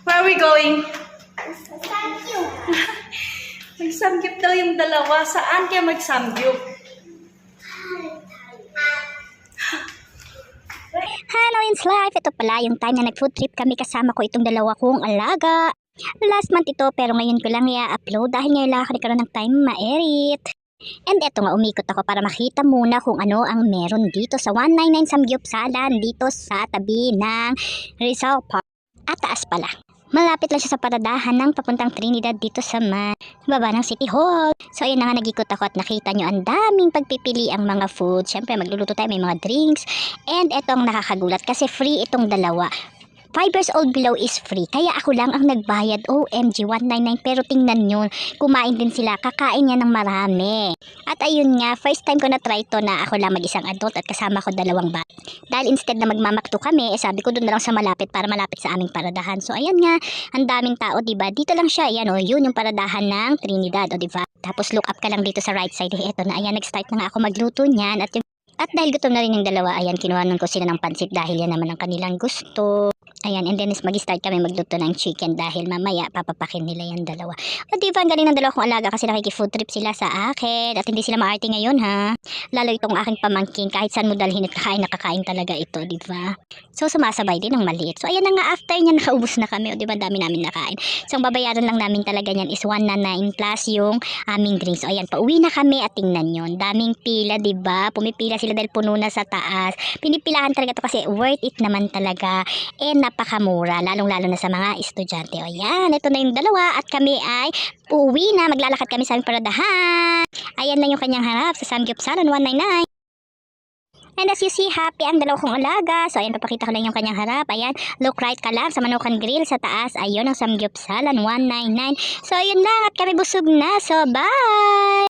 Where are we going? Samgyup. Magsamgyup daw yung dalawa. Saan kaya magsamgyup? Hello in life! Ito pala yung time na nag-food trip kami kasama ko itong dalawa kong alaga. Last month ito pero ngayon ko lang i-upload dahil ngayon lang ako nagkaroon ng time ma-edit. And eto nga, umikot ako para makita muna kung ano ang meron dito sa 199 Samgyupsalan dito sa tabi ng Rizal Park. At taas pala. Malapit lang siya sa paradahan ng papuntang Trinidad dito sa baba ng City Hall. So ayun na nga, nag-ikot ako at nakita nyo ang daming pagpipili ang mga food. Siyempre magluluto tayo, may mga drinks. And etong nakakagulat kasi free itong dalawa. 5 years old below is free. Kaya ako lang ang nagbayad. OMG, 199. Pero tingnan nyo, kumain din sila. Kakain niya ng marami. At ayun nga, first time ko na try to na ako lang mag-isang adult at kasama ko dalawang bata. Dahil instead na magmamakto kami, sabi ko doon na lang sa malapit para malapit sa aming paradahan. So ayan nga, ang daming tao, diba? Dito lang siya, ayan o, yun yung paradahan ng Trinidad, o diba? Tapos look up ka lang dito sa right side. Ito na, ayan, nag-start na nga ako magluto niyan. At dahil gutom na rin yung dalawa, ayan, kinuhanan ko sila ng pansit dahil yan naman ang kanilang gusto. Ayan, and then mag-start kami magluto ng chicken dahil mamaya papapakin nila yung dalawa. At diba, ang galing ng dalawa kong alaga kasi nakiki-food trip sila sa akin. At hindi sila maarte ngayon, ha? Lalo itong aking pamangkin, kahit saan mo dalhin at nakakain talaga ito, diba? So, sumasabay din ang maliit. So, ayan na nga, after niya nakaubos na kami, o diba, dami namin nakain. So, ang babayaran lang namin talaga niyan is 199 plus yung aming drinks. So, ayan, pauwi na kami at tingnan yun. Daming pila, diba? Pumipila sila dahil puno na sa taas. Pinipilahan talaga to kasi worth it naman talaga. And napakamura, lalong-lalo na sa mga estudyante. O yan, ito na yung dalawa at kami ay uuwi na, maglalakad kami sa aming paradahan. Ayan lang yung kanyang harap sa Samgyupsalan 199. And as you see, happy ang dalawa kong alaga. So ayan, papakita ko lang yung kanyang harap. Ayan, look right ka lang sa Manukan Grill sa taas. Ayun ang Samgyupsalan 199. So ayun lang at kami busog na. So bye!